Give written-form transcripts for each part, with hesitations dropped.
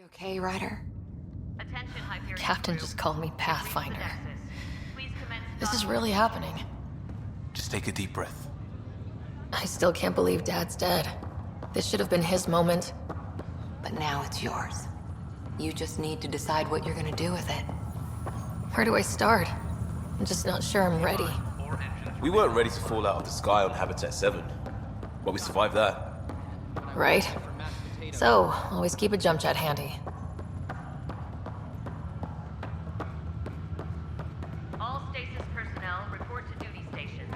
Okay, Ryder? Attention, Hyperion Captain crew. just called me We've reached the Pathfinder. Nexus. Please commence This is stop really motion. happening. Just take a deep breath. I still can't believe Dad's dead. This should have been his moment. But now it's yours. You just need to decide what you're gonna do with it. Where do I start? I'm just not sure I'm ready. We weren't ready to fall out of the sky on Habitat 7, but we survived that. Right? So, always keep a jump jet handy. All stasis personnel report to duty stations.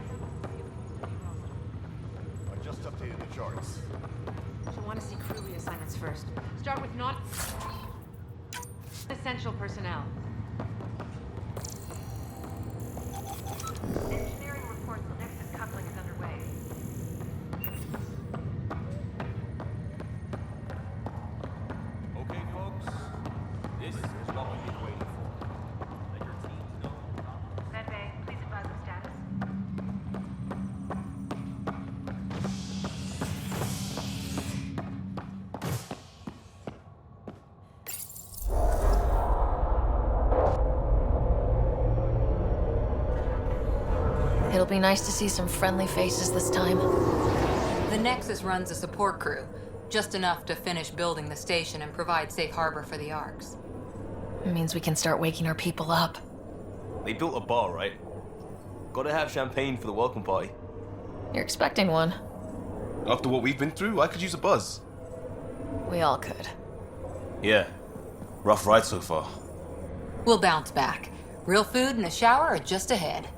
I just updated the charts. You want to see crew reassignments first. Start with not essential personnel. Engineering reports the Nexus coupling is underway. Okay, folks. This is what we've been waiting for. Let your teams know. Medbay, please advise of status. It'll be nice to see some friendly faces this time. The Nexus runs a support crew, just enough to finish building the station and provide safe harbor for the Arks. It means we can start waking our people up. They built a bar, right? Gotta have champagne for the welcome party. You're expecting one. After what we've been through, I could use a buzz. We all could. Yeah. Rough ride so far. We'll bounce back. Real food and a shower are just ahead.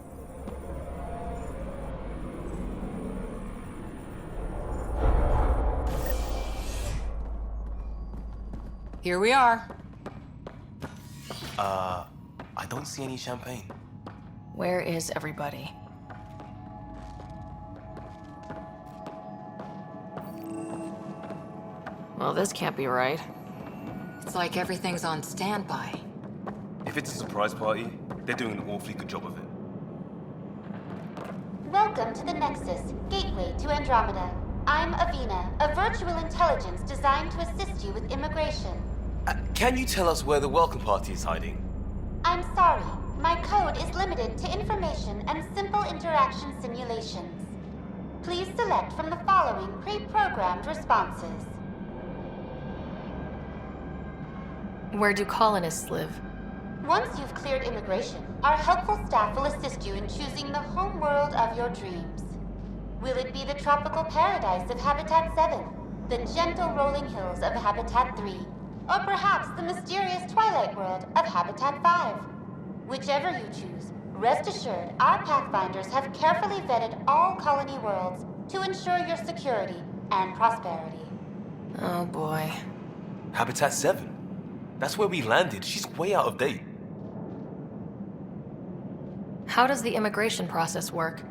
Here we are. I don't see any champagne. Where is everybody? Well, this can't be right. It's like everything's on standby. If it's a surprise party, they're doing an awfully good job of it. Welcome to the Nexus, gateway to Andromeda. I'm Avina, a virtual intelligence designed to assist you with immigration. Can you tell us where the welcome party is hiding? I'm sorry, my code is limited to information and simple interaction simulations. Please select from the following pre-programmed responses. Where do colonists live? Once you've cleared immigration, our helpful staff will assist you in choosing the home world of your dreams. Will it be the tropical paradise of Habitat 7, the gentle rolling hills of Habitat 3, or perhaps the mysterious twilight world of Habitat 5? Whichever you choose, rest assured our Pathfinders have carefully vetted all colony worlds to ensure your security and prosperity. Oh boy. Habitat 7. That's where we landed. She's way out of date. How does the immigration process work?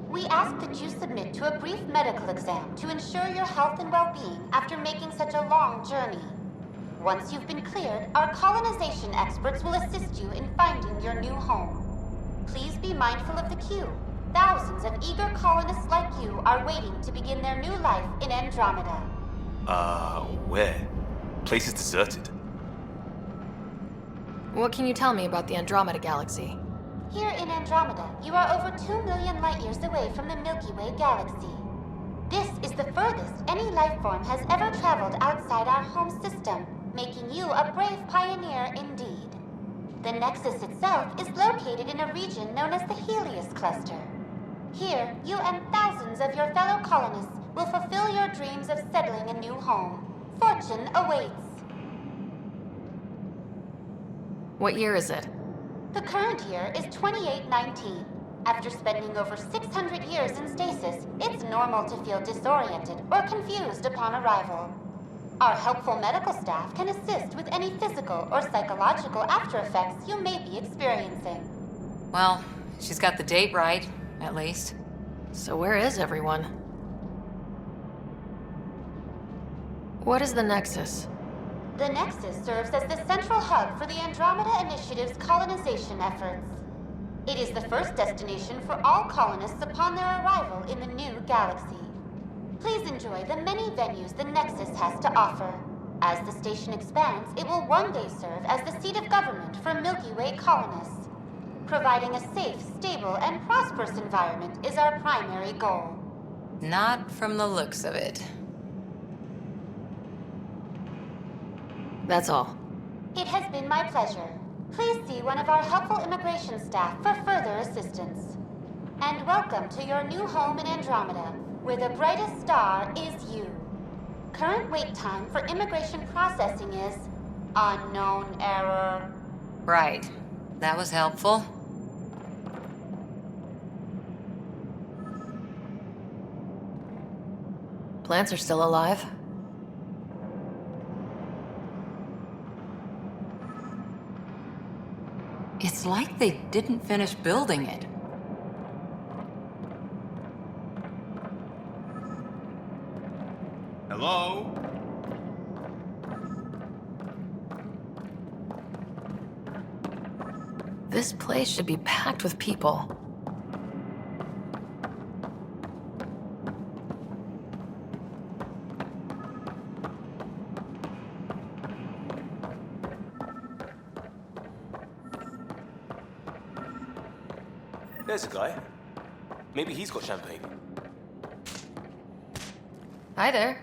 We ask that you submit to a brief medical exam to ensure your health and well-being after making such a long journey. Once you've been cleared, our colonization experts will assist you in finding your new home. Please be mindful of the queue. Thousands of eager colonists like you are waiting to begin their new life in Andromeda. Where? Place is deserted. What can you tell me about the Andromeda galaxy? Here in Andromeda, you are over 2 million light-years away from the Milky Way galaxy. This is the furthest any life form has ever traveled outside our home system, making you a brave pioneer indeed. The Nexus itself is located in a region known as the Helios Cluster. Here, you and thousands of your fellow colonists will fulfill your dreams of settling a new home. Fortune awaits. What year is it? The current year is 2819. After spending over 600 years in stasis, it's normal to feel disoriented or confused upon arrival. Our helpful medical staff can assist with any physical or psychological aftereffects you may be experiencing. Well, she's got the date right, at least. So where is everyone? What is the Nexus? The Nexus serves as the central hub for the Andromeda Initiative's colonization efforts. It is the first destination for all colonists upon their arrival in the new galaxy. Please enjoy the many venues the Nexus has to offer. As the station expands, it will one day serve as the seat of government for Milky Way colonists. Providing a safe, stable, and prosperous environment is our primary goal. Not from the looks of it. That's all. It has been my pleasure. Please see one of our helpful immigration staff for further assistance. And welcome to your new home in Andromeda, where the brightest star is you. Current wait time for immigration processing is unknown error. Right. That was helpful. Plants are still alive. It's like they didn't finish building it. Hello? This place should be packed with people. There's a guy. Maybe he's got champagne. Hi there.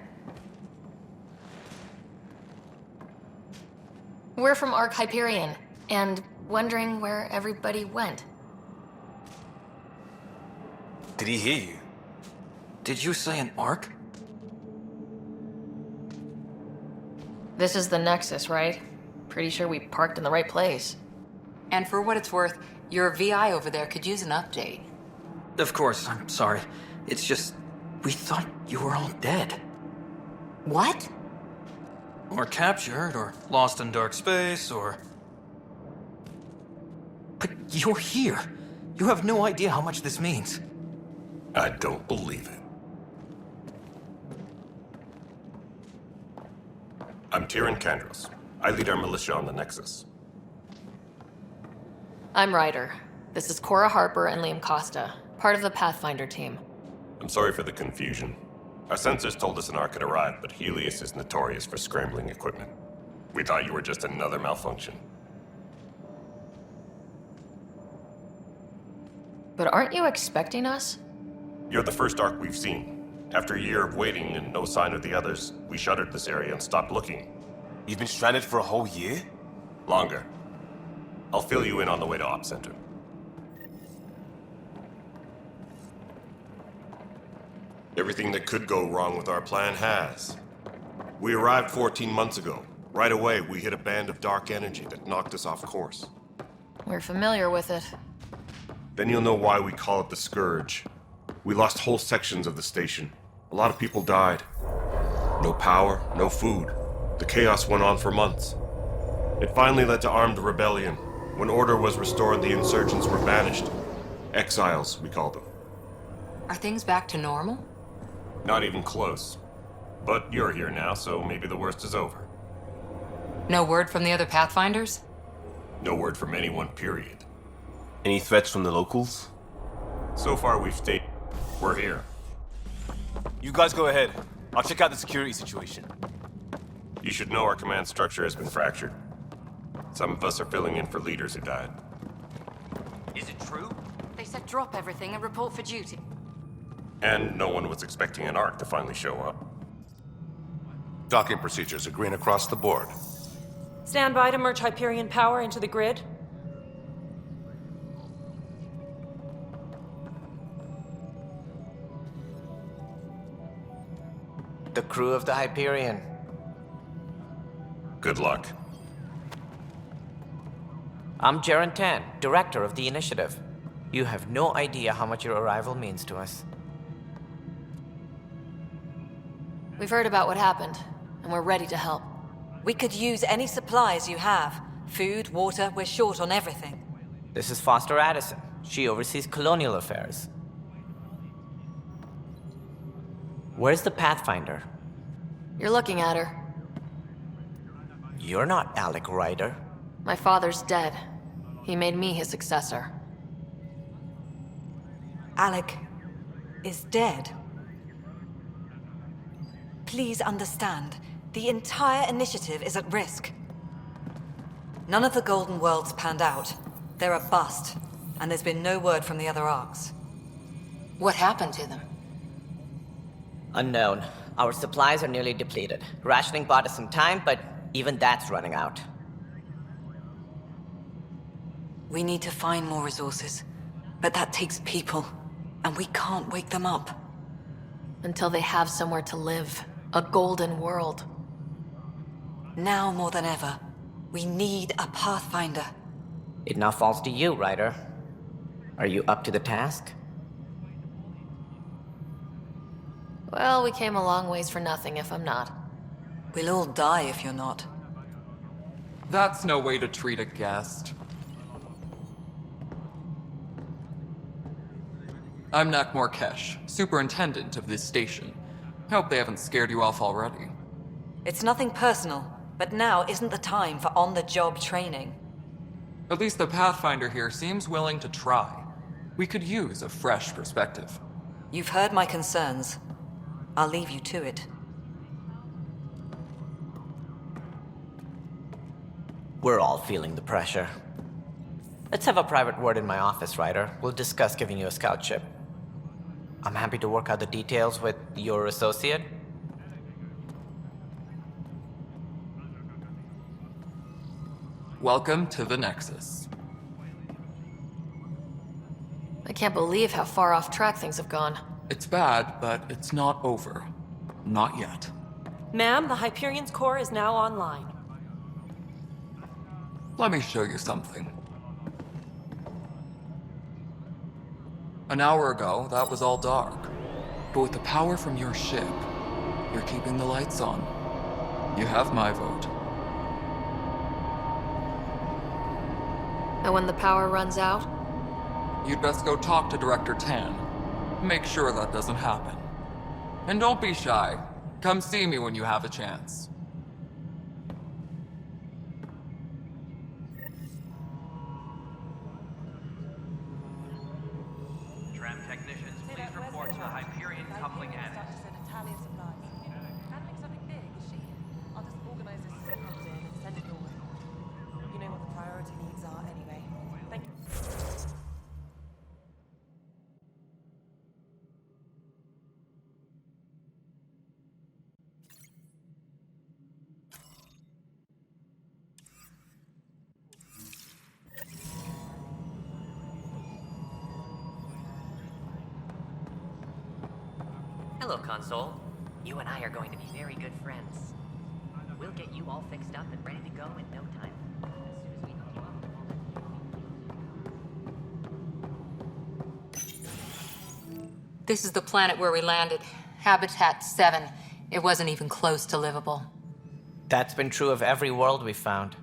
We're from Ark Hyperion, and wondering where everybody went. Did he hear you? Did you say an arc? This is the Nexus, right? Pretty sure we parked in the right place. And for what it's worth, your VI over there could use an update. Of course, I'm sorry. It's just, we thought you were all dead. What? Or captured, or lost in dark space, or... But you're here. You have no idea how much this means. I don't believe it. I'm Tyrion Kandros. I lead our militia on the Nexus. I'm Ryder. This is Cora Harper and Liam Costa, part of the Pathfinder team. I'm sorry for the confusion. Our sensors told us an Ark had arrived, but Helios is notorious for scrambling equipment. We thought you were just another malfunction. But aren't you expecting us? You're the first Ark we've seen. After a year of waiting and no sign of the others, we shuttered this area and stopped looking. You've been stranded for a whole year? Longer. I'll fill you in on the way to Op Center. Everything that could go wrong with our plan has. We arrived 14 months ago. Right away, we hit a band of dark energy that knocked us off course. We're familiar with it. Then you'll know why we call it the Scourge. We lost whole sections of the station. A lot of people died. No power, no food. The chaos went on for months. It finally led to armed rebellion. When order was restored, the insurgents were banished. Exiles, we call them. Are things back to normal? Not even close. But you're here now, so maybe the worst is over. No word from the other Pathfinders? No word from anyone, period. Any threats from the locals? So far, we've stayed. We're here. You guys go ahead. I'll check out the security situation. You should know our command structure has been fractured. Some of us are filling in for leaders who died. Is it true? They said drop everything and report for duty. And no one was expecting an Ark to finally show up. Docking procedures are green across the board. Stand by to merge Hyperion power into the grid. The crew of the Hyperion. Good luck. I'm Jaren Tan, director of the initiative. You have no idea how much your arrival means to us. We've heard about what happened, and we're ready to help. We could use any supplies you have. Food, water, we're short on everything. This is Foster Addison. She oversees colonial affairs. Where's the Pathfinder? You're looking at her. You're not Alec Ryder. My father's dead. He made me his successor. Alec is dead. Please understand, The entire initiative is at risk. None of the Golden Worlds panned out. They're a bust, and there's been no word from the other arcs. What happened to them? Unknown. Our supplies are nearly depleted. Rationing bought us some time, but even that's running out. We need to find more resources, but that takes people, and we can't wake them up. Until they have somewhere to live. A golden world. Now more than ever, we need a Pathfinder. It now falls to you, Ryder. Are you up to the task? Well, we came a long ways for nothing if I'm not. We'll all die if you're not. That's no way to treat a guest. I'm Nak Morkesh, superintendent of this station. Hope they haven't scared you off already. It's nothing personal, but now isn't the time for on-the-job training. At least the Pathfinder here seems willing to try. We could use a fresh perspective. You've heard my concerns. I'll leave you to it. We're all feeling the pressure. Let's have a private word in my office, Ryder. We'll discuss giving you a scout ship. I'm happy to work out the details with your associate. Welcome to the Nexus. I can't believe how far off track things have gone. It's bad, but it's not over. Not yet. Ma'am, the Hyperion's core is now online. Let me show you something. An hour ago, that was all dark. But with the power from your ship, you're keeping the lights on. You have my vote. And when the power runs out? You'd best go talk to Director Tan. Make sure that doesn't happen. And don't be shy. Come see me when you have a chance. Tram technicians, please report to the Hyperion coupling annex. You know what the priority needs are anyway. Thank you. Hello, Console. You and I are going to be very good friends. We'll get you all fixed up and ready to go in no time. As soon as we hook you up. This is the planet where we landed. Habitat 7. It wasn't even close to livable. That's been true of every world we've found.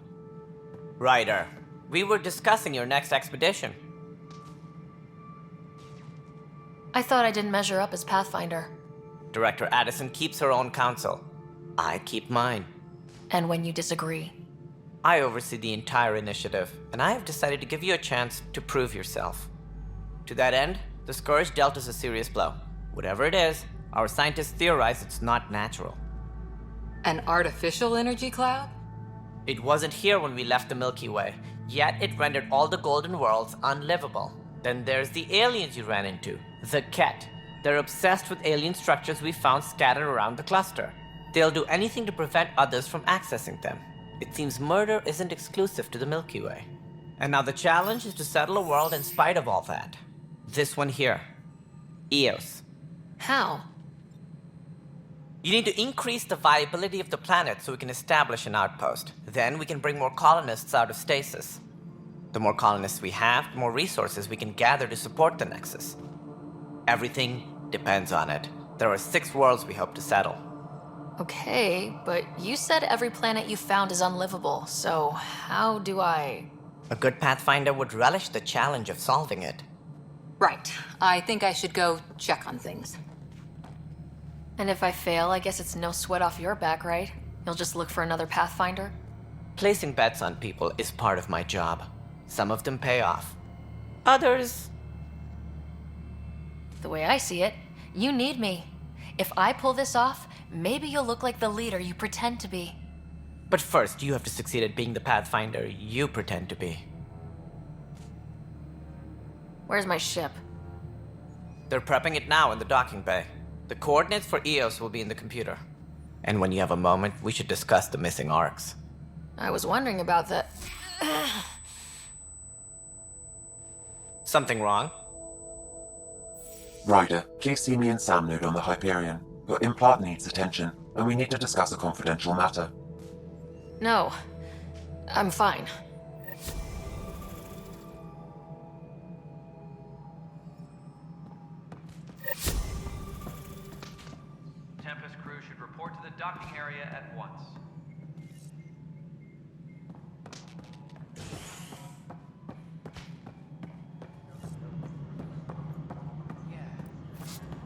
Ryder, we were discussing your next expedition. I thought I didn't measure up as Pathfinder. Director Addison keeps her own counsel. I keep mine. And when you disagree? I oversee the entire initiative, and I have decided to give you a chance to prove yourself. To that end, the Scourge dealt us a serious blow. Whatever it is, our scientists theorize it's not natural. An artificial energy cloud? It wasn't here when we left the Milky Way, yet it rendered all the Golden Worlds unlivable. Then there's the aliens you ran into, the Ket. They're obsessed with alien structures we found scattered around the cluster. They'll do anything to prevent others from accessing them. It seems murder isn't exclusive to the Milky Way. And now the challenge is to settle a world in spite of all that. This one here. Eos. How? You need to increase the viability of the planet so we can establish an outpost. Then we can bring more colonists out of stasis. The more colonists we have, the more resources we can gather to support the Nexus. Everything depends on it. There are 6 worlds we hope to settle. Okay, but you said every planet you found is unlivable, so how do I... A good Pathfinder would relish the challenge of solving it. Right. I think I should go check on things. And if I fail, I guess it's no sweat off your back, right? You'll just look for another Pathfinder? Placing bets on people is part of my job. Some of them pay off. Others... The way I see it, you need me. If I pull this off, maybe you'll look like the leader you pretend to be. But first, you have to succeed at being the Pathfinder you pretend to be. Where's my ship? They're prepping it now in the docking bay. The coordinates for EOS will be in the computer. And when you have a moment, we should discuss the missing arcs. I was wondering about that. Something wrong? Ryder, please see me and Sam node on the Hyperion. Your implant needs attention, and we need to discuss a confidential matter. No, I'm fine. Tempest crew should report to the docking area at once.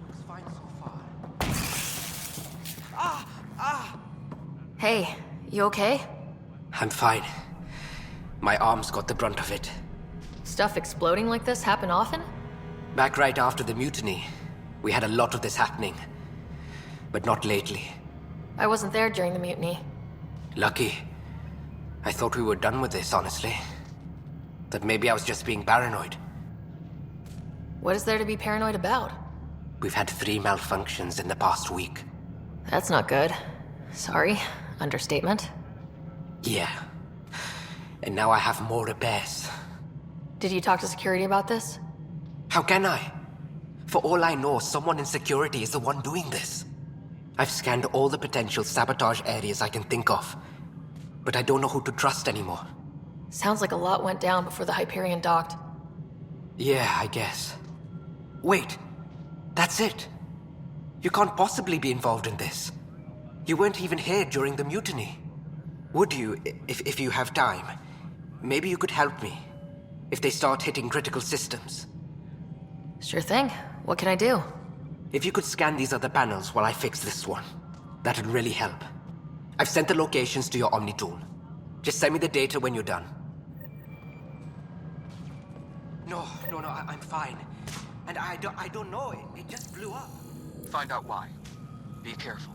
Looks fine so far. Hey, you okay? I'm fine. My arms got the brunt of it. Stuff exploding like this happen often? Back right after the mutiny, we had a lot of this happening. But not lately. I wasn't there during the mutiny. Lucky. I thought we were done with this, honestly. That maybe I was just being paranoid. What is there to be paranoid about? We've had 3 malfunctions in the past week. That's not good. Sorry, understatement. Yeah. And now I have more repairs. Did you talk to security about this? How can I? For all I know, someone in security is the one doing this. I've scanned all the potential sabotage areas I can think of, but I don't know who to trust anymore. Sounds like a lot went down before the Hyperion docked. Yeah, I guess. Wait, that's it. You can't possibly be involved in this. You weren't even here during the mutiny. Would you, if you have time? Maybe you could help me, if they start hitting critical systems. Sure thing. What can I do? If you could scan these other panels while I fix this one, that'd really help. I've sent the locations to your Omni tool. Just send me the data when you're done. No, I'm fine. And I don't know, it just blew up. Find out why. Be careful.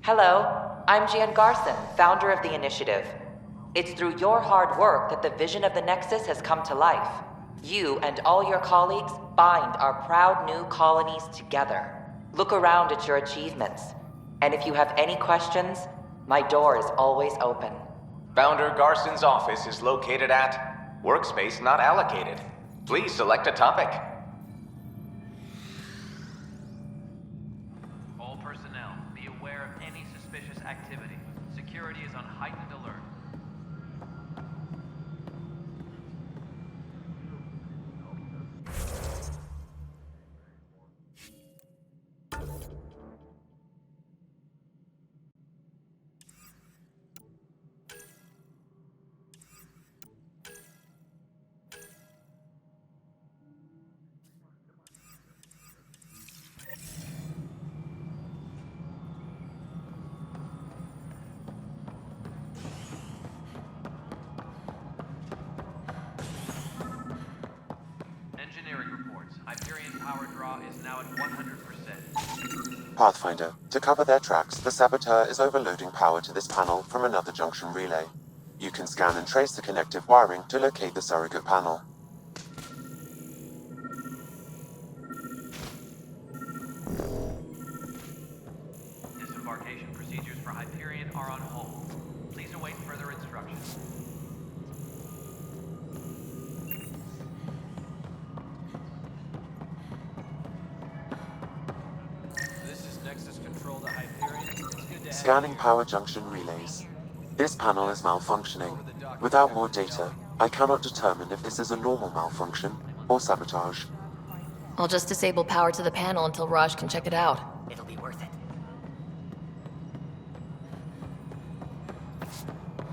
Hello, I'm Jan Garson, founder of the Initiative. It's through your hard work that the vision of the Nexus has come to life. You and all your colleagues bind our proud new colonies together. Look around at your achievements. And if you have any questions, my door is always open. Founder Garson's office is located at Workspace Not Allocated. Please select a topic. All personnel, be aware of any suspicious activity. Security is on heightened alert. Engineering reports. Hyperion power draw is now at 100%. Pathfinder, to cover their tracks, the saboteur is overloading power to this panel from another junction relay. You can scan and trace the connective wiring to locate the surrogate panel. Disembarkation procedures for Hyperion are on hold. Please await further instructions. This is Nexus Control to Hyperion. It's good to have Scanning power junction relays. This panel is malfunctioning. Without more data, I cannot determine if this is a normal malfunction or sabotage. I'll just disable power to the panel until Raj can check it out. It'll be worth it.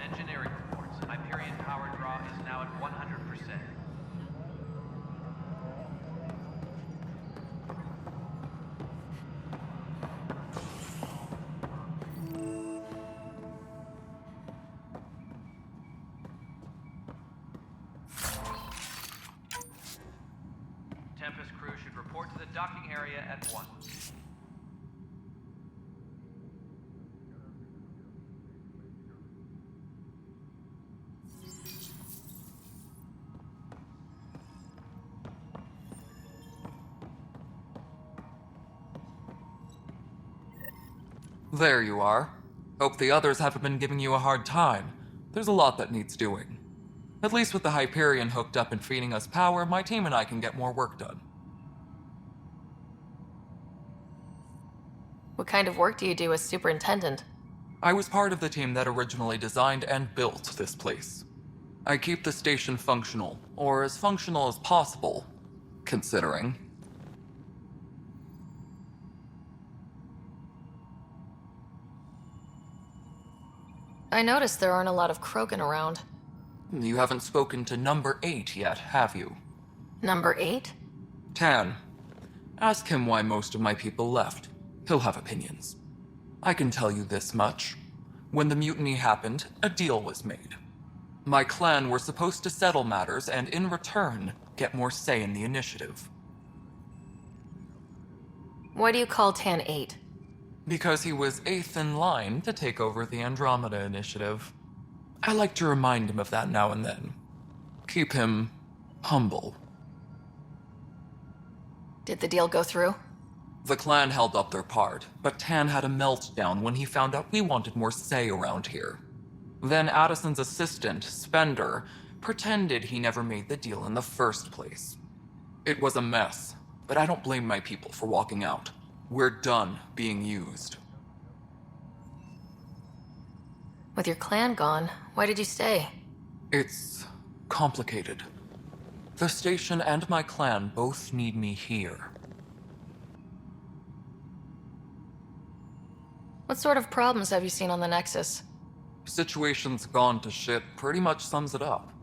Engineering reports. Hyperion power draw is now at 100%. Tempest crew should report to the docking at 1. There you are. Hope the others haven't been giving you a hard time. There's a lot that needs doing. At least with the Hyperion hooked up and feeding us power, my team and I can get more work done. What kind of work do you do as superintendent? I was part of the team that originally designed and built this place. I keep the station functional, or as functional as possible, considering. I noticed there aren't a lot of Krogan around. You haven't spoken to number 8 yet, have you? Number 8? Tan. Ask him why most of my people left. He'll have opinions. I can tell you this much. When the mutiny happened, a deal was made. My clan were supposed to settle matters and, in return, get more say in the initiative. Why do you call Tan 8? Because he was 8th in line to take over the Andromeda initiative. I like to remind him of that now and then. Keep him humble. Did the deal go through? The clan held up their part, but Tan had a meltdown when he found out we wanted more say around here. Then Addison's assistant, Spender, pretended he never made the deal in the first place. It was a mess, but I don't blame my people for walking out. We're done being used. With your clan gone, why did you stay? It's complicated. The station and my clan both need me here. What sort of problems have you seen on the Nexus? Situation's gone to shit pretty much sums it up.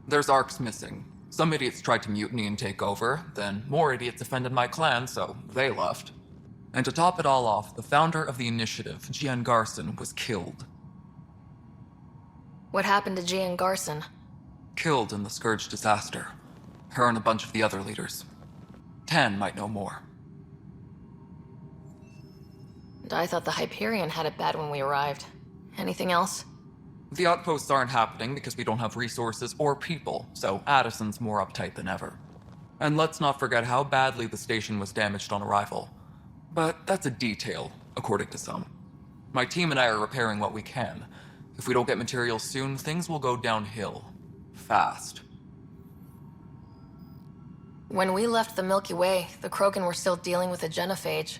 There's arcs missing. Some idiots tried to mutiny and take over, then more idiots offended my clan, so they left. And to top it all off, the founder of the initiative, Gian Garson, was killed. What happened to Gian Garson? Killed in the Scourge disaster. Her and a bunch of the other leaders. Tan might know more. And I thought the Hyperion had it bad when we arrived. Anything else? The outposts aren't happening because we don't have resources or people, so Addison's more uptight than ever. And let's not forget how badly the station was damaged on arrival. But that's a detail, according to some. My team and I are repairing what we can. If we don't get materials soon, things will go downhill. Fast. When we left the Milky Way, the Krogan were still dealing with the genophage.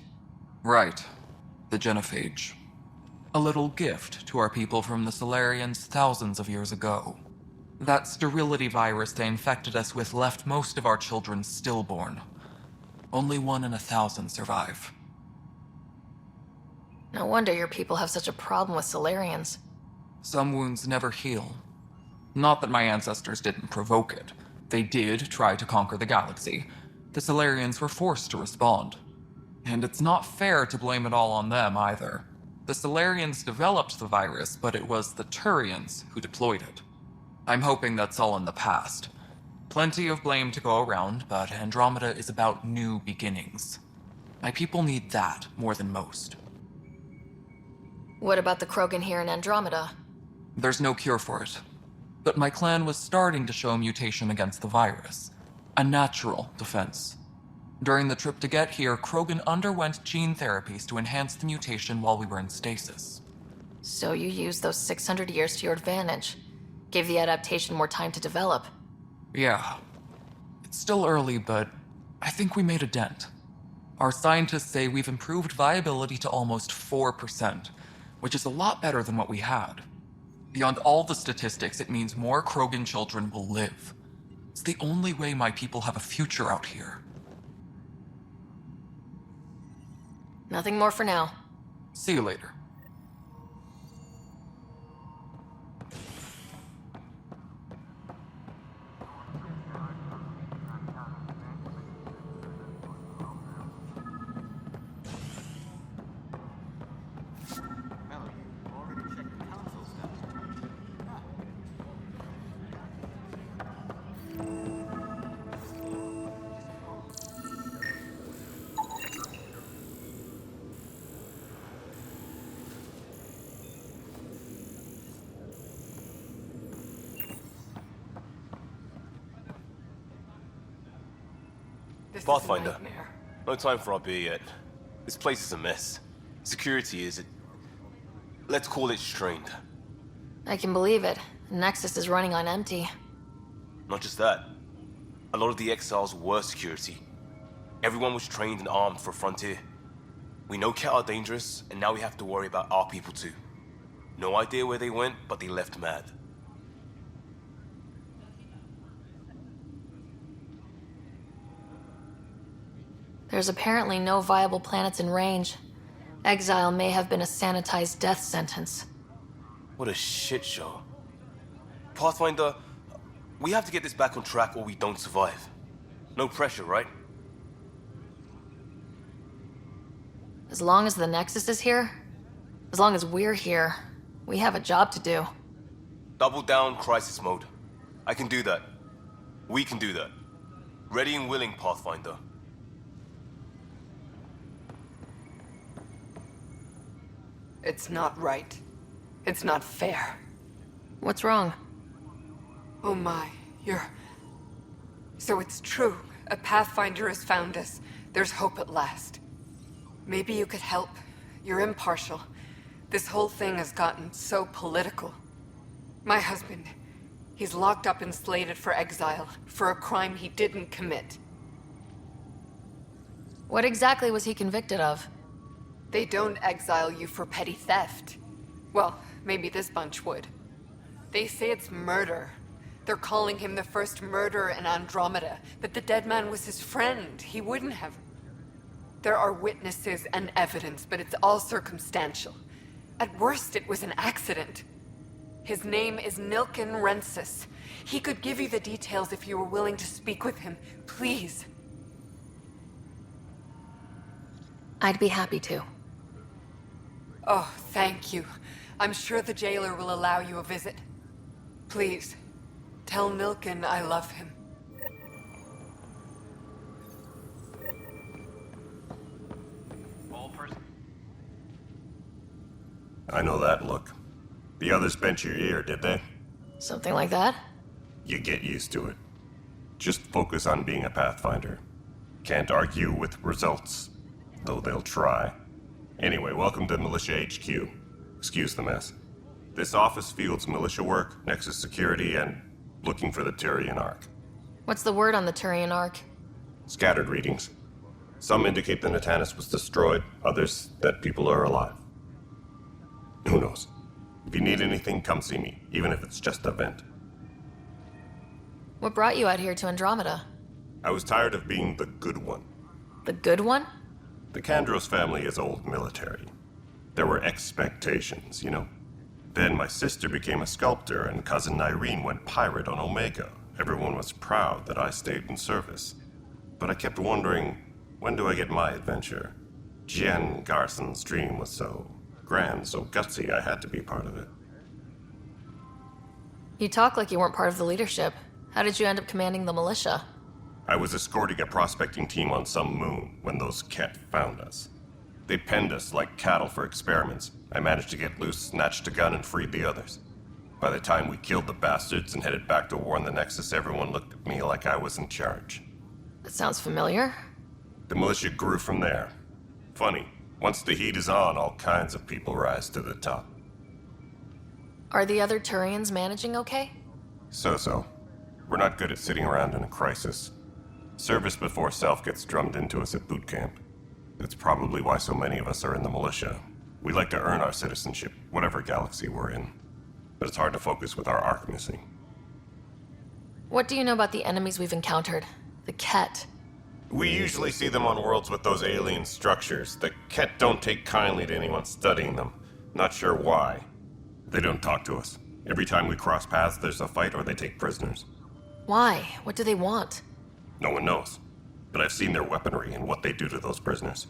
Right. The genophage. A little gift to our people from the Solarians thousands of years ago. That sterility virus they infected us with left most of our children stillborn. Only 1 in 1,000 survive. No wonder your people have such a problem with Solarians. Some wounds never heal. Not that my ancestors didn't provoke it. They did try to conquer the galaxy. The Solarians were forced to respond. And it's not fair to blame it all on them either. The Solarians developed the virus, but it was the Turians who deployed it. I'm hoping that's all in the past. Plenty of blame to go around, but Andromeda is about new beginnings. My people need that more than most. What about the Krogan here in Andromeda? There's no cure for it. But my clan was starting to show a mutation against the virus. A natural defense. During the trip to get here, Krogan underwent gene therapies to enhance the mutation while we were in stasis. So you used those 600 years to your advantage. Gave the adaptation more time to develop. Yeah. It's still early, but I think we made a dent. Our scientists say we've improved viability to almost 4%, which is a lot better than what we had. Beyond all the statistics, it means more Krogan children will live. It's the only way my people have a future out here. Nothing more for now. See you later. Pathfinder, no time for our beer yet. This place is a mess. Security is, let's call it strained. I can believe it. Nexus is running on empty. Not just that. A lot of the exiles were security. Everyone was trained and armed for Frontier. We know Ket are dangerous, and now we have to worry about our people too. No idea where they went, but they left mad. There's apparently no viable planets in range. Exile may have been a sanitized death sentence. What a shit show. Pathfinder, we have to get this back on track or we don't survive. No pressure, right? As long as the Nexus is here, as long as we're here, we have a job to do. Double down crisis mode. I can do that. We can do that. Ready and willing, Pathfinder. It's not right. It's not fair. What's wrong? Oh my, you're... So it's true. A Pathfinder has found us. There's hope at last. Maybe you could help. You're impartial. This whole thing has gotten so political. My husband, he's locked up and slated for exile for a crime he didn't commit. What exactly was he convicted of? They don't exile you for petty theft. Well, maybe this bunch would. They say it's murder. They're calling him the first murderer in Andromeda, but the dead man was his friend. He wouldn't have... There are witnesses and evidence, but it's all circumstantial. At worst, it was an accident. His name is Nilken Rensis. He could give you the details if you were willing to speak with him. Please. I'd be happy to. Oh, thank you. I'm sure the jailer will allow you a visit. Please, tell Nilken I love him. I know that look. The others bent your ear, did they? Something like that? You get used to it. Just focus on being a Pathfinder. Can't argue with results, though they'll try. Anyway, welcome to Militia HQ. Excuse the mess. This office fields militia work, Nexus security, and looking for the Turian Ark. What's the word on the Turian Ark? Scattered readings. Some indicate the Natanus was destroyed, others that people are alive. Who knows? If you need anything, come see me, even if it's just a vent. What brought you out here to Andromeda? I was tired of being the good one. The good one? The Kandros family is old military. There were expectations, you know? Then my sister became a sculptor and cousin Irene went pirate on Omega. Everyone was proud that I stayed in service. But I kept wondering, when do I get my adventure? Jen Garson's dream was so grand, so gutsy, I had to be part of it. You talk like you weren't part of the leadership. How did you end up commanding the militia? I was escorting a prospecting team on some moon when those Ket found us. They penned us like cattle for experiments. I managed to get loose, snatched a gun, and freed the others. By the time we killed the bastards and headed back to warn the Nexus, everyone looked at me like I was in charge. That sounds familiar. The militia grew from there. Funny, once the heat is on, all kinds of people rise to the top. Are the other Turians managing okay? So-so. We're not good at sitting around in a crisis. Service before self gets drummed into us at boot camp. That's probably why so many of us are in the militia. We like to earn our citizenship, whatever galaxy we're in. But it's hard to focus with our arc missing. What do you know about the enemies we've encountered? The Ket. We usually see them on worlds with those alien structures. The Ket don't take kindly to anyone studying them. Not sure why. They don't talk to us. Every time we cross paths, there's a fight or they take prisoners. Why? What do they want? No one knows. But I've seen their weaponry and what they do to those prisoners.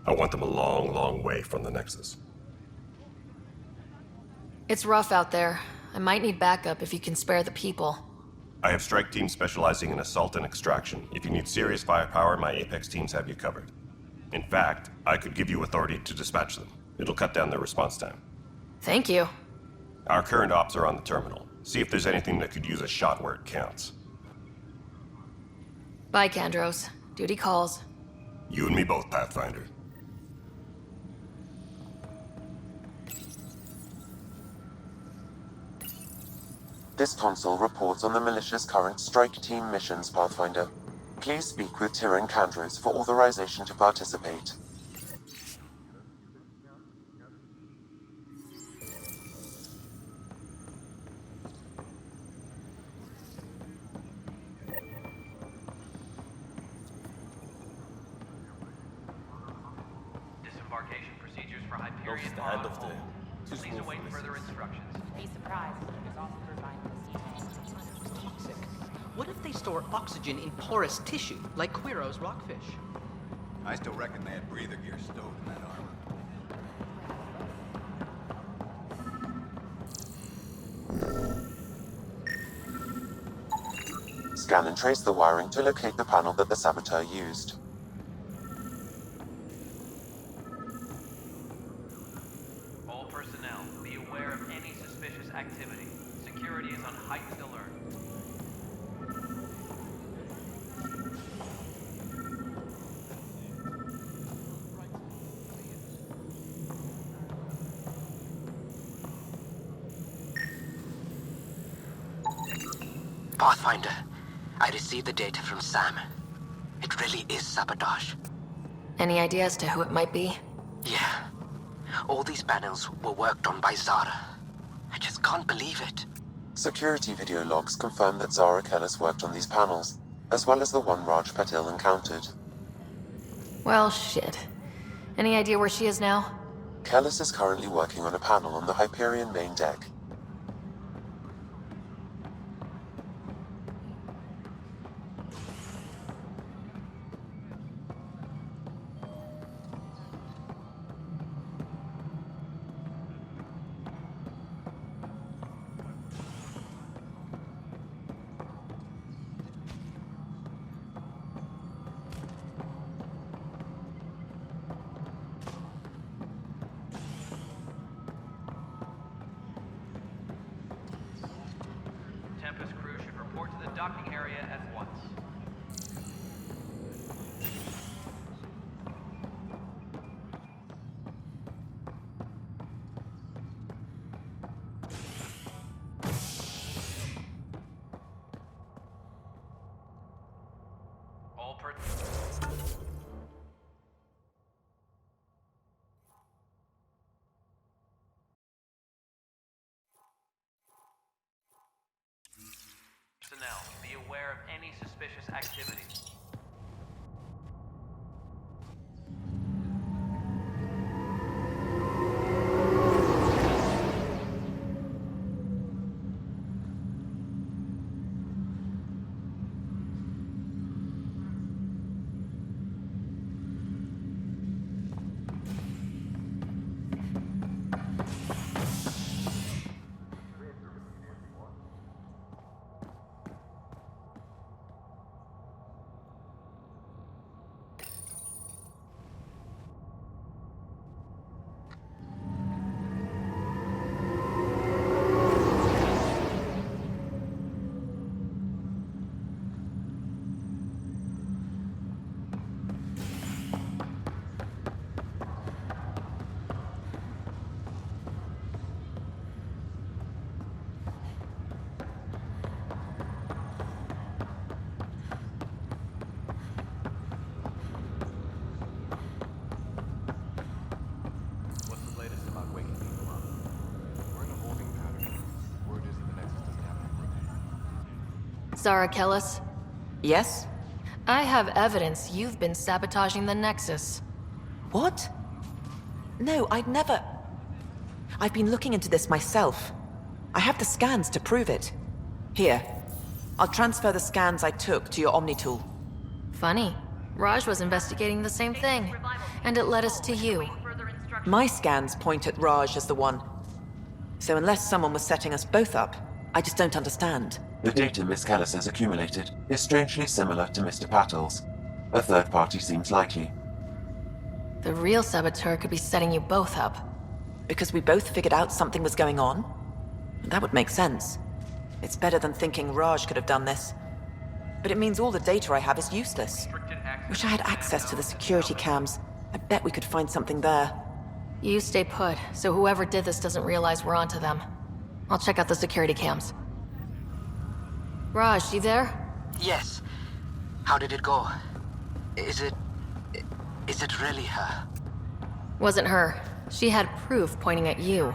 I want them a long, long way from the Nexus. It's rough out there. I might need backup if you can spare the people. I have strike teams specializing in assault and extraction. If you need serious firepower, my Apex teams have you covered. In fact, I could give you authority to dispatch them. It'll cut down their response time. Thank you. Our current ops are on the terminal. See if there's anything that could use a shot where it counts. Bye, Kandros. Duty calls. You and me both, Pathfinder. This console reports on the militia's current strike team missions, Pathfinder. Please speak with Tyrion Candros for authorization to participate. Disembarkation procedures for No Hyperion stand are on off hold. there. Too Please small await for this. further instructions. Be surprised. There's also toxic. What if they store oxygen in porous tissue, like Quiro's rockfish? I still reckon they had breather gear stowed in that armor. Scan and trace the wiring to locate the panel that the saboteur used. All personnel, be aware of any suspicious activity. Security is on heightened alert. Pathfinder, I received the data from Sam. It really is sabotage. Any idea as to who it might be? Yeah. All these panels were worked on by Zara. I just can't believe it. Security video logs confirm that Zara Kellis worked on these panels, as well as the one Raj Patil encountered. Well, shit. Any idea where she is now? Kellis is currently working on a panel on the Hyperion main deck. Tempest crew should report to the docking area at once. All per... Personnel, be aware of any suspicious activity. What's the latest about waking people up? We're in a holding pattern. Word is that the Nexus doesn't have any. Zara Kellis? Yes? I have evidence you've been sabotaging the Nexus. What? No, I'd never... I've been looking into this myself. I have the scans to prove it. Here. I'll transfer the scans I took to your Omni tool. Funny. Raj was investigating the same thing, and it led us to you. My scans point at Raj as the one. So unless someone was setting us both up, I just don't understand. The data Miss Kellis has accumulated is strangely similar to Mr. Patil's. A third party seems likely. The real saboteur could be setting you both up. Because we both figured out something was going on? That would make sense. It's better than thinking Raj could have done this. But it means all the data I have is useless. Restricted access Wish I had access to the security cams. I bet we could find something there. You stay put, so whoever did this doesn't realize we're onto them. I'll check out the security cams. Raj, you there? Yes. How did it go? Is it really her? Wasn't her. She had proof pointing at you.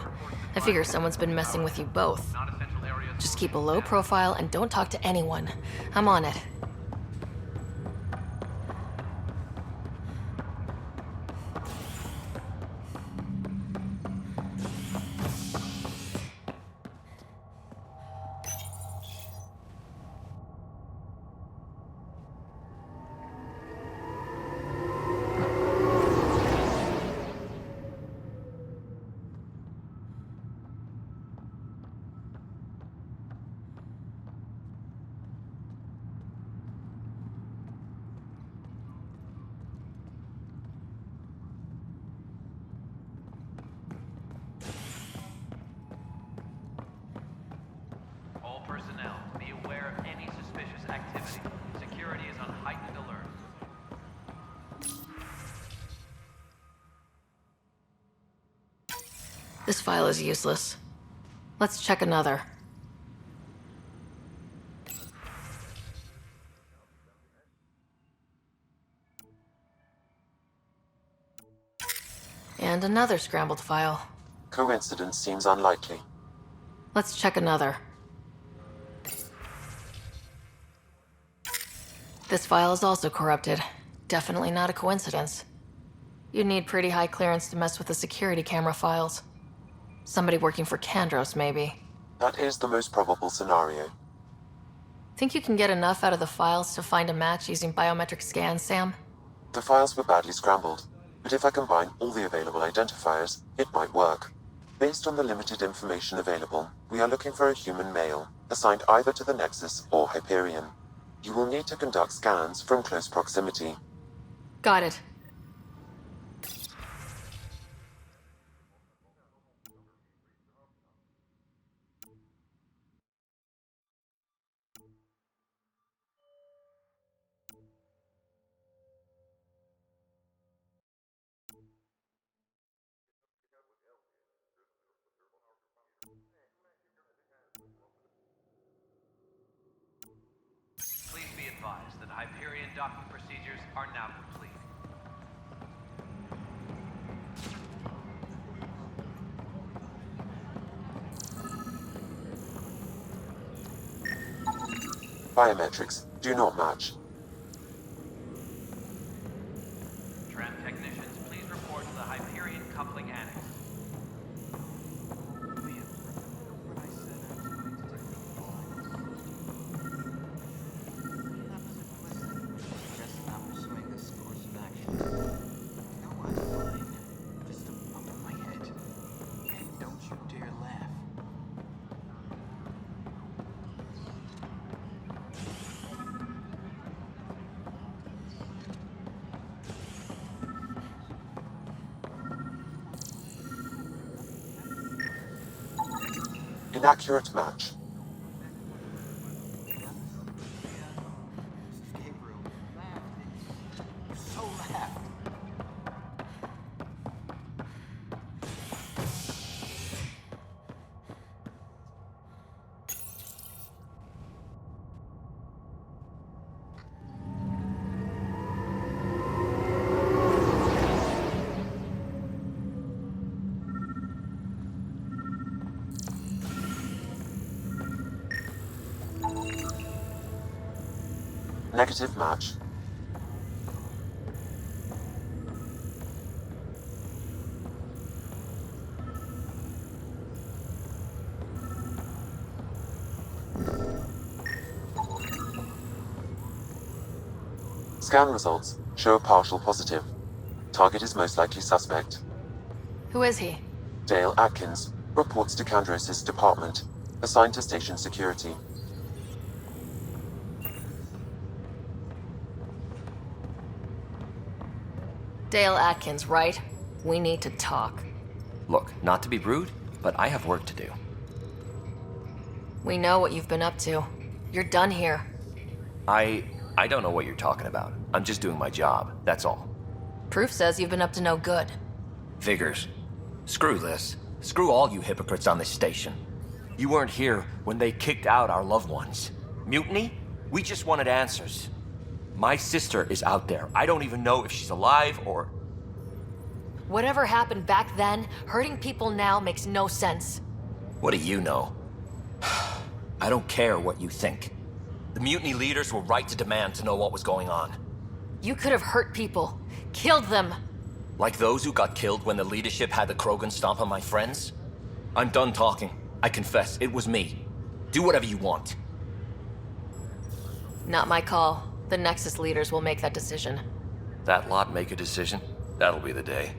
I figure someone's been messing with you both. Just keep a low profile and don't talk to anyone. I'm on it. All personnel, be aware of any suspicious activity. Security is on heightened alert. This file is useless. Let's check another. And another scrambled file. Coincidence seems unlikely. Let's check another. This file is also corrupted. Definitely not a coincidence. You'd need pretty high clearance to mess with the security camera files. Somebody working for Kandros, maybe. That is the most probable scenario. Think you can get enough out of the files to find a match using biometric scans, Sam? The files were badly scrambled, but if I combine all the available identifiers, it might work. Based on the limited information available, we are looking for a human male, assigned either to the Nexus or Hyperion. You will need to conduct scans from close proximity. Got it. Please be advised that Hyperion docking procedures are now complete. Biometrics do not match. Tram technicians, please report to the Hyperion coupling annex. Inaccurate match. Negative match. Scan results show a partial positive. Target is most likely suspect. Who is he? Dale Atkins reports to Kandros' department, assigned to station security. Dale Atkins, right? We need to talk. Look, not to be rude, but I have work to do. We know what you've been up to. You're done here. I I don't know what you're talking about. I'm just doing my job, that's all. Proof says you've been up to no good. Figures. Screw this. Screw all you hypocrites on this station. You weren't here when they kicked out our loved ones. Mutiny? We just wanted answers. My sister is out there. I don't even know if she's alive or... Whatever happened back then, hurting people now makes no sense. What do you know? I don't care what you think. The mutiny leaders were right to demand to know what was going on. You could have hurt people, killed them. Like those who got killed when the leadership had the Krogan stomp on my friends? I'm done talking. I confess, it was me. Do whatever you want. Not my call. The Nexus leaders will make that decision. That lot make a decision? That'll be the day.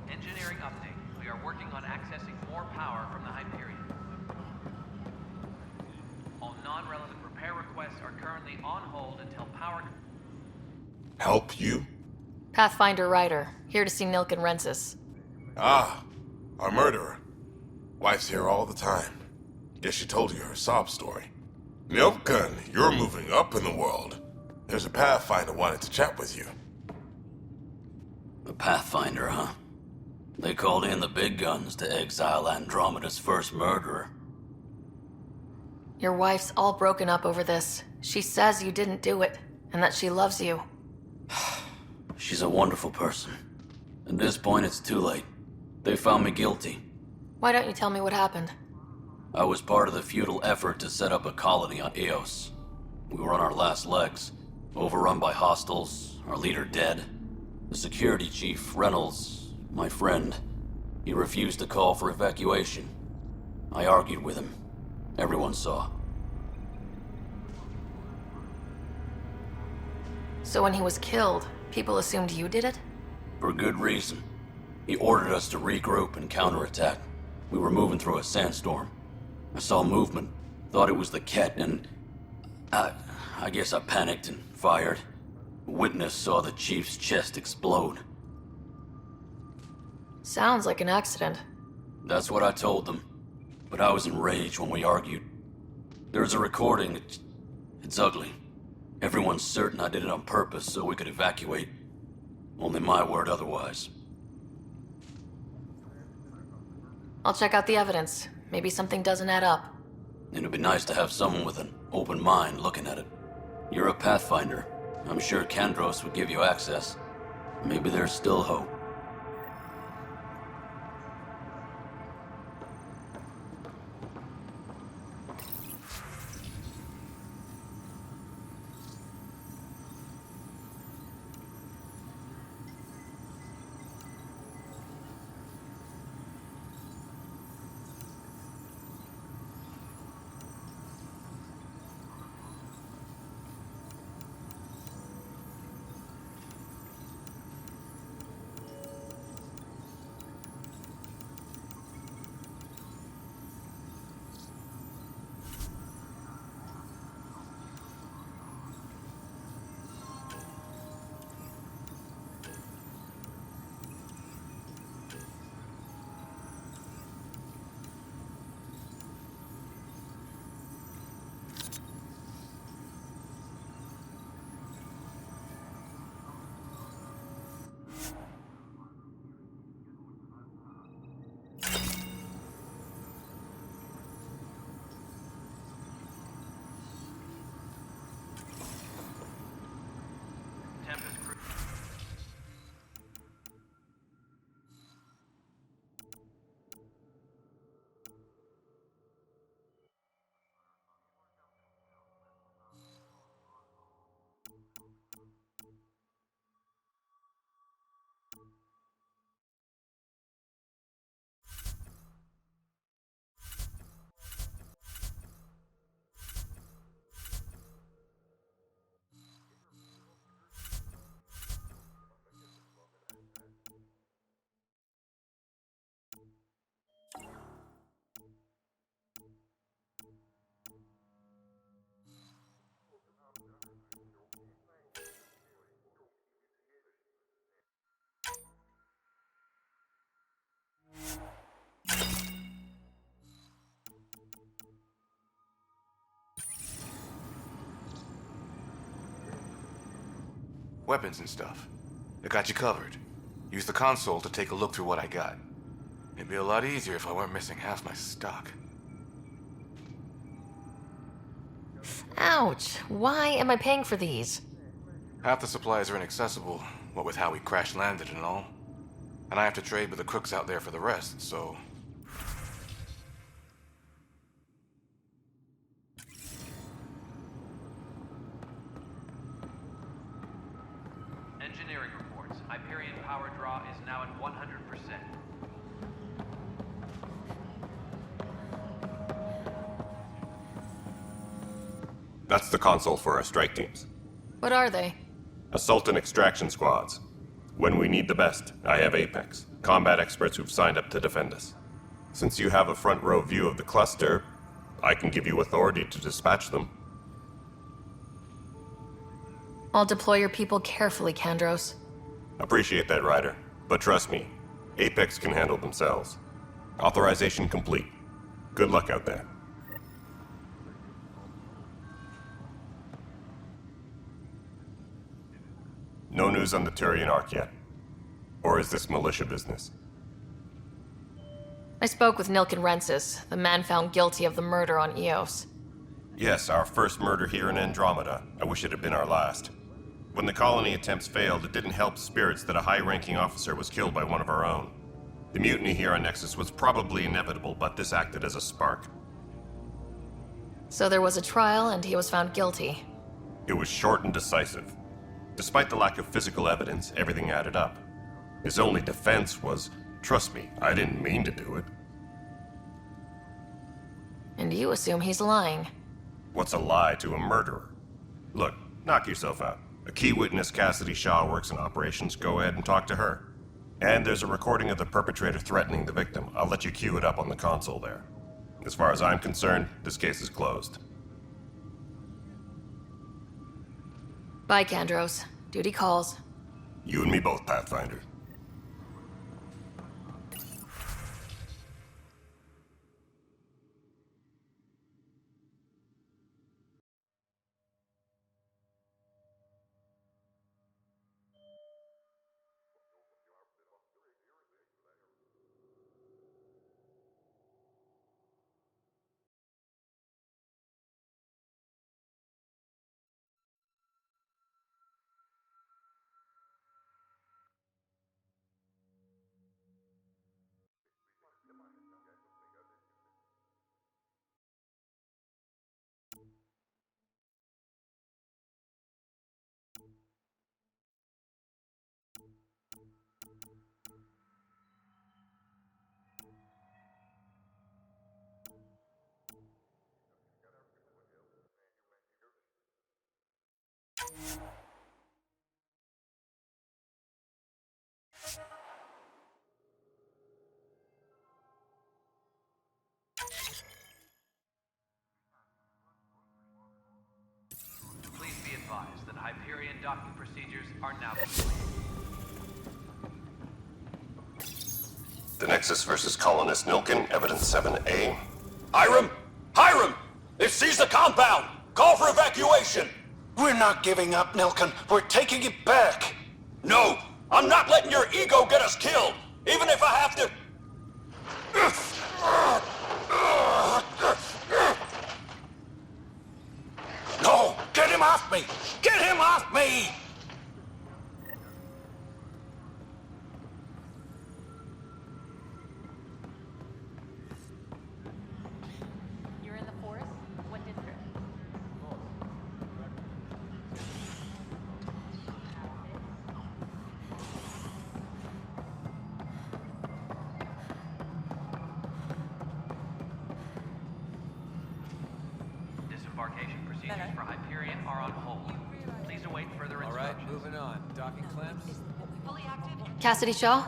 Engineering update. We are working on accessing more power from the Hyperion. All non-relevant repair requests are currently on hold until power... Help you? Pathfinder Ryder, here to see Nilk and Rensis. Ah, our murderer. Wife's here all the time. Guess she told you her sob story. Nilkan, you're moving up in the world. There's a Pathfinder wanting to chat with you. A Pathfinder, huh? They called in the big guns to exile Andromeda's first murderer. Your wife's all broken up over this. She says you didn't do it, and that she loves you. She's a wonderful person. At this point, it's too late. They found me guilty. Why don't you tell me what happened? I was part of the futile effort to set up a colony on Eos. We were on our last legs, overrun by hostiles, our leader dead. The security chief, Reynolds, my friend, he refused to call for evacuation. I argued with him. Everyone saw. So when he was killed, people assumed you did it? For good reason. He ordered us to regroup and counterattack. We were moving through a sandstorm. I saw movement, thought it was the Ket, and... I guess I panicked and fired. A witness saw the chief's chest explode. Sounds like an accident. That's what I told them. But I was enraged when we argued. There's a recording. It's ugly. Everyone's certain I did it on purpose so we could evacuate. Only my word otherwise. I'll check out the evidence. Maybe something doesn't add up. It'd be nice to have someone with an open mind looking at it. You're a Pathfinder. I'm sure Kandros would give you access. Maybe there's still hope. Weapons and stuff. I got you covered. Use the console to take a look through what I got. It'd be a lot easier if I weren't missing half my stock. Ouch. Why am I paying for these? Half the supplies are inaccessible, what with how we crash-landed and all. And I have to trade with the crooks out there for the rest, so... Engineering reports. Hyperion power draw is now at 100%. That's the console for our strike teams. What are they? Assault and extraction squads. When we need the best, I have Apex, combat experts who've signed up to defend us. Since you have a front row view of the cluster, I can give you authority to dispatch them. I'll deploy your people carefully, Kandros. Appreciate that, Ryder. But trust me, Apex can handle themselves. Authorization complete. Good luck out there. No news on the Turian Ark yet? Or is this militia business? I spoke with Nilken Rensis, the man found guilty of the murder on Eos. Yes, our first murder here in Andromeda. I wish it had been our last. When the colony attempts failed, it didn't help spirits that a high-ranking officer was killed by one of our own. The mutiny here on Nexus was probably inevitable, but this acted as a spark. So there was a trial and he was found guilty. It was short and decisive. Despite the lack of physical evidence, everything added up. His only defense was, trust me, I didn't mean to do it. And you assume he's lying. What's a lie to a murderer? Look, knock yourself out. A key witness, Cassidy Shaw, works in operations. Go ahead and talk to her. And there's a recording of the perpetrator threatening the victim. I'll let you cue it up on the console there. As far as I'm concerned, this case is closed. Bye, Kandros. Duty calls. You and me both, Pathfinder. Please be advised that Hyperion docking procedures are now complete. The Nexus versus Colonist Nilken, Evidence 7A. Hiram! Hiram! They've seized the compound! Call for evacuation! We're not giving up, Nilken. We're taking it back. No! I'm not letting your ego get us killed! Even if I have to... No! Get him off me! Get him off me! You're in the forest? What district? Disembarkation procedures for Hyperion are on hold. Please await further instructions. Alright, moving on. Docking clamps? Cassidy Shaw?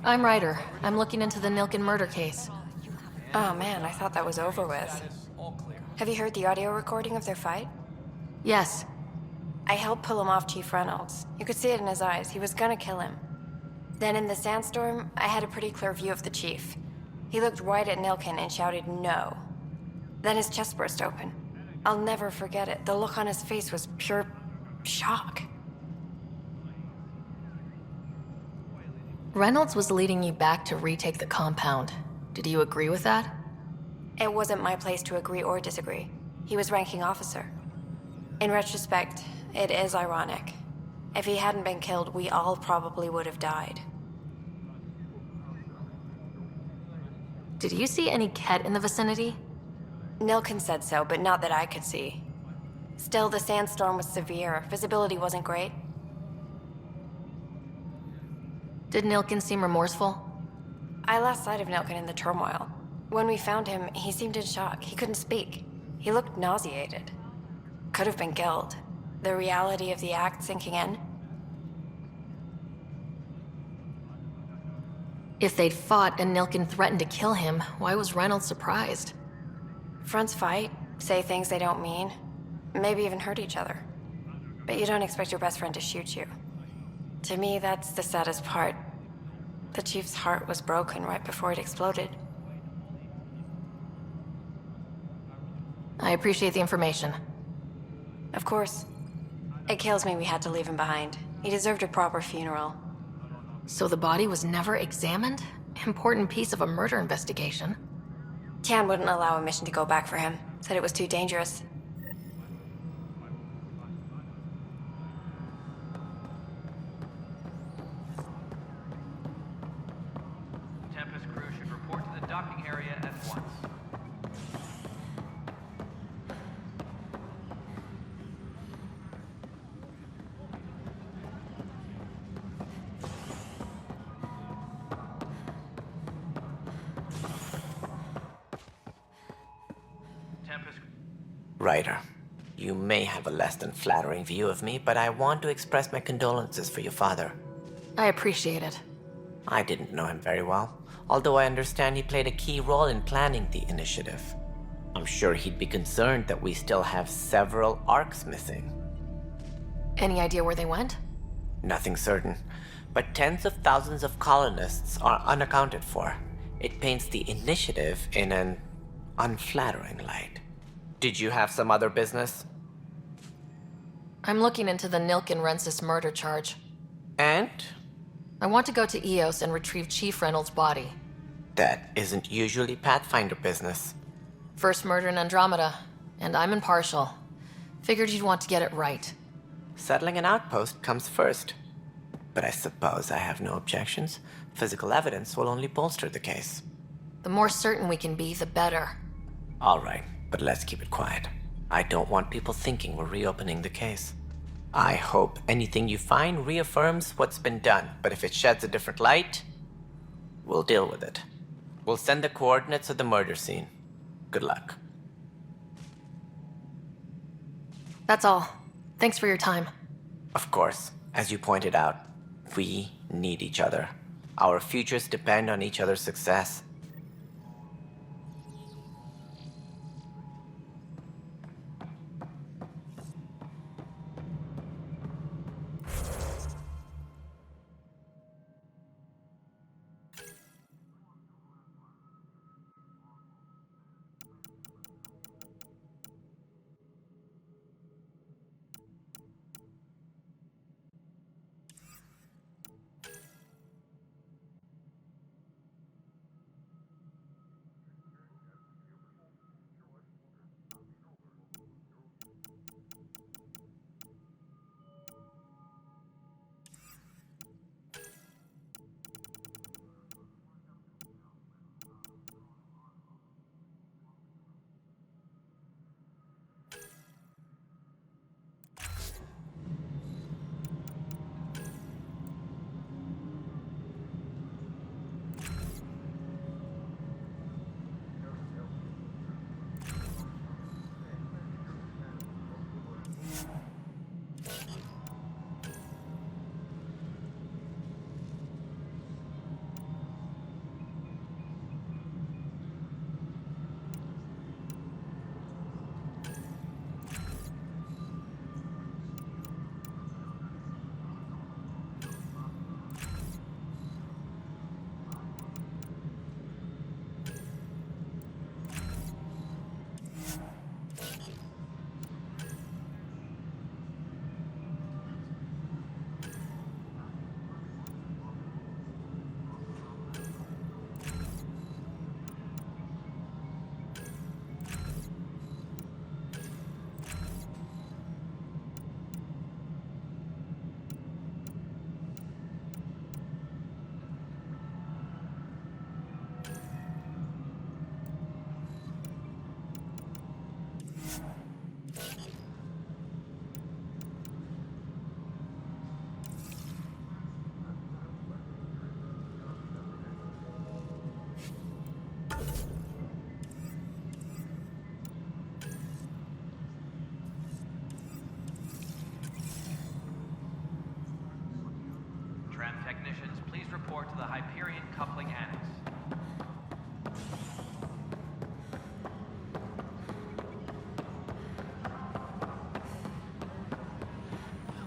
I'm Ryder. I'm looking into the Nilken murder case. Oh man, I thought that was over with. Have you heard the audio recording of their fight? Yes. I helped pull him off Chief Reynolds. You could see it in his eyes. He was gonna kill him. Then in the sandstorm, I had a pretty clear view of the Chief. He looked right at Nilken and shouted no. Then his chest burst open. I'll never forget it. The look on his face was pure shock. Reynolds was leading you back to retake the compound. Did you agree with that? It wasn't my place to agree or disagree. He was ranking officer. In retrospect, it is ironic. If he hadn't been killed, we all probably would have died. Did you see any Ket in the vicinity? Nilkin said so, but not that I could see. Still, the sandstorm was severe. Visibility wasn't great. Did Nilkin seem remorseful? I lost sight of Nilkin in the turmoil. When we found him, he seemed in shock. He couldn't speak. He looked nauseated. Could have been guilt. The reality of the act sinking in. If they'd fought and Nilkin threatened to kill him, why was Reynolds surprised? Fronts fight, say things they don't mean, maybe even hurt each other. But you don't expect your best friend to shoot you. To me, that's the saddest part. The Chief's heart was broken right before it exploded. I appreciate the information. Of course. It kills me we had to leave him behind. He deserved a proper funeral. So the body was never examined? Important piece of a murder investigation. Tian wouldn't allow a mission to go back for him. Said it was too dangerous. Tempest crew should report to the docking area at once. Ryder, you may have a less than flattering view of me, but I want to express my condolences for your father. I appreciate it. I didn't know him very well, although I understand he played a key role in planning the initiative. I'm sure he'd be concerned that we still have several arcs missing. Any idea where they went? Nothing certain, but tens of thousands of colonists are unaccounted for. It paints the initiative in an unflattering light. Did you have some other business? I'm looking into the Nilkin Rensis murder charge. And? I want to go to Eos and retrieve Chief Reynolds' body. That isn't usually Pathfinder business. First murder in Andromeda, and I'm impartial. Figured you'd want to get it right. Settling an outpost comes first. But I suppose I have no objections. Physical evidence will only bolster the case. The more certain we can be, the better. All right, but let's keep it quiet. I don't want people thinking we're reopening the case. I hope anything you find reaffirms what's been done, but if it sheds a different light, we'll deal with it. We'll send the coordinates of the murder scene. Good luck. That's all. Thanks for your time. Of course, as you pointed out, we need each other. Our futures depend on each other's success. to the Hyperion Coupling Annex.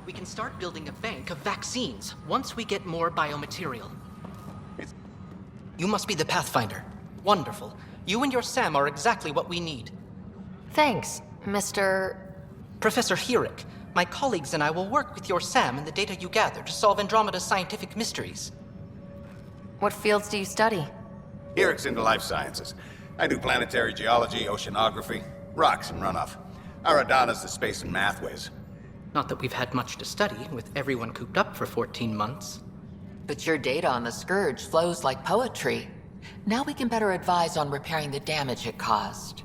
We can start building a bank of vaccines once we get more biomaterial. You must be the Pathfinder. Wonderful. You and your Sam are exactly what we need. Thanks, Mr. Professor Herrick. My colleagues and I will work with your Sam and the data you gather to solve Andromeda's scientific mysteries. What fields do you study? Herrick's into life sciences. I do planetary geology, oceanography, rocks and runoff. Aradana's the space and math whiz. Not that we've had much to study, with everyone cooped up for 14 months. But your data on the Scourge flows like poetry. Now we can better advise on repairing the damage it caused.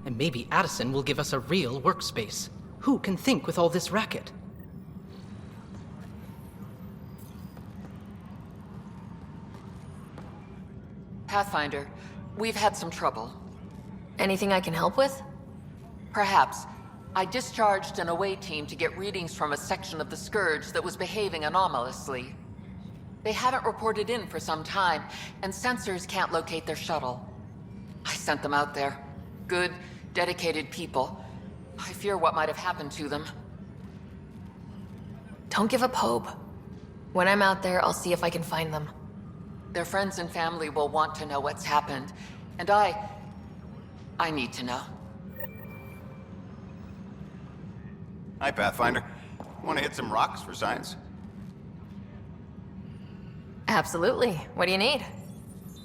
And maybe Addison will give us a real workspace. Who can think with all this racket? Pathfinder, we've had some trouble. Anything I can help with? Perhaps. I discharged an away team to get readings from a section of the Scourge that was behaving anomalously. They haven't reported in for some time, and sensors can't locate their shuttle. I sent them out there. Good, dedicated people. I fear what might have happened to them. Don't give up hope. When I'm out there, I'll see if I can find them. Their friends and family will want to know what's happened, and I need to know. Hi, Pathfinder. Want to hit some rocks for science? Absolutely. What do you need?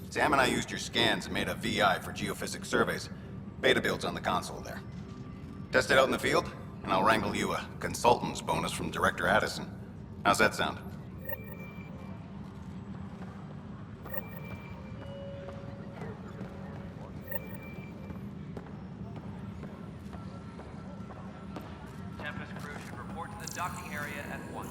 Sam and I used your scans and made a VI for geophysics surveys. Beta builds on the console there. Test it out in the field, and I'll wrangle you a consultant's bonus from Director Addison. How's that sound? Tempest crew should report to the docking area at once.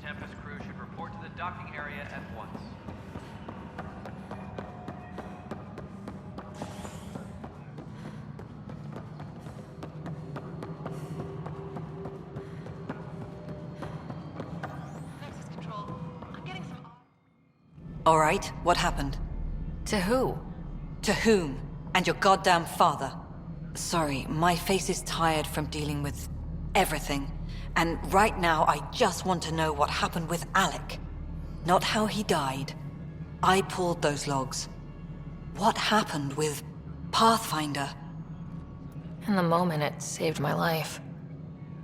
Tempest crew should report to the docking area at once. All right, what happened? To who? To whom? And your goddamn father. Sorry, my face is tired from dealing with everything. And right now, I just want to know what happened with Alec. Not how he died. I pulled those logs. What happened with Pathfinder? In the moment, it saved my life.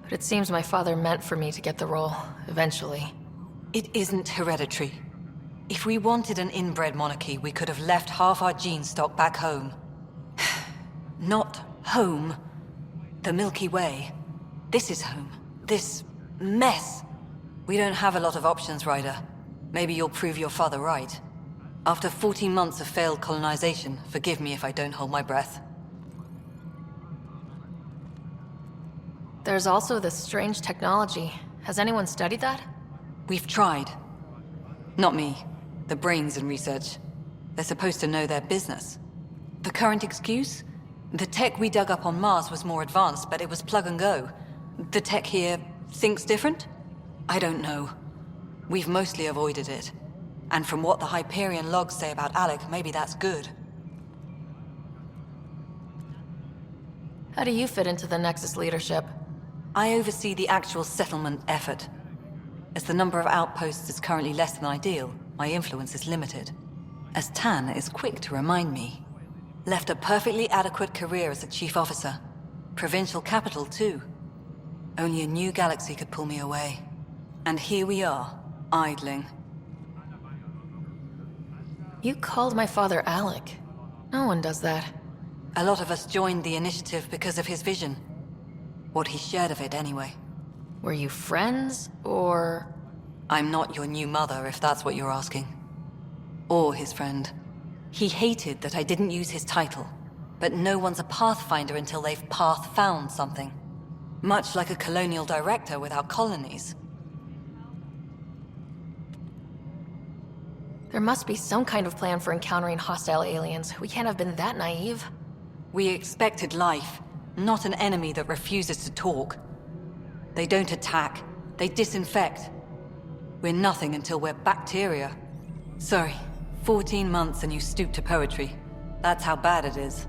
But it seems my father meant for me to get the role, eventually. It isn't hereditary. If we wanted an inbred monarchy, we could have left half our gene stock back home. Not home. The Milky Way. This is home. This mess. We don't have a lot of options, Ryder. Maybe you'll prove your father right. After 14 months of failed colonization, forgive me if I don't hold my breath. There's also this strange technology. Has anyone studied that? We've tried. Not me. The brains in research. They're supposed to know their business. The current excuse? The tech we dug up on Mars was more advanced, but it was plug and go. The tech here thinks different? I don't know. We've mostly avoided it. And from what the Hyperion logs say about Alec, maybe that's good. How do you fit into the Nexus leadership? I oversee the actual settlement effort. As the number of outposts is currently less than ideal, my influence is limited. As Tan is quick to remind me. Left a perfectly adequate career as a chief officer. Provincial capital, too. Only a new galaxy could pull me away. And here we are, idling. You called my father Alec. No one does that. A lot of us joined the initiative because of his vision. What he shared of it, anyway. Were you friends, or...? I'm not your new mother, if that's what you're asking. Or his friend. He hated that I didn't use his title. But no one's a Pathfinder until they've path-found something. Much like a colonial director without colonies. There must be some kind of plan for encountering hostile aliens. We can't have been that naive. We expected life, not an enemy that refuses to talk. They don't attack, they disinfect. We're nothing until we're bacteria. Sorry, 14 months and you stoop to poetry. That's how bad it is.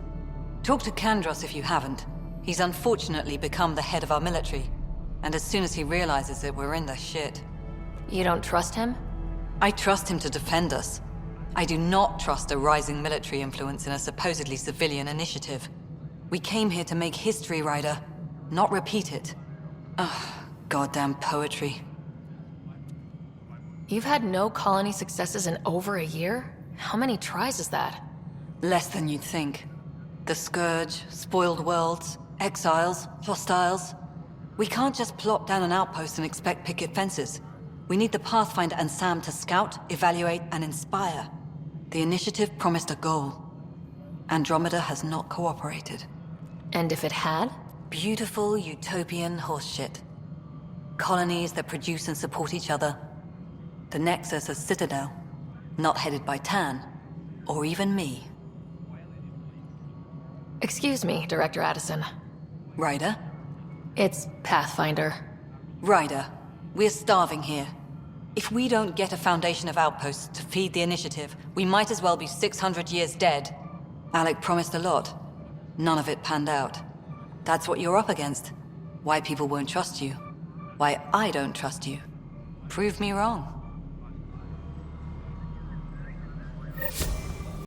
Talk to Kandros if you haven't. He's unfortunately become the head of our military. And as soon as he realizes it, we're in the shit. You don't trust him? I trust him to defend us. I do not trust a rising military influence in a supposedly civilian initiative. We came here to make history, Ryder, not repeat it. Ugh, goddamn poetry. You've had no colony successes in over a year? How many tries is that? Less than you'd think. The Scourge, spoiled worlds, exiles, hostiles. We can't just plop down an outpost and expect picket fences. We need the Pathfinder and Sam to scout, evaluate, and inspire. The initiative promised a goal. Andromeda has not cooperated. And if it had? Beautiful utopian horseshit. Colonies that produce and support each other. The Nexus a citadel, not headed by Tan, or even me. Excuse me, Director Addison. Ryder? It's Pathfinder. Ryder, we're starving here. If we don't get a foundation of outposts to feed the initiative, we might as well be 600 years dead. Alec promised a lot. None of it panned out. That's what you're up against. Why people won't trust you. Why I don't trust you. Prove me wrong.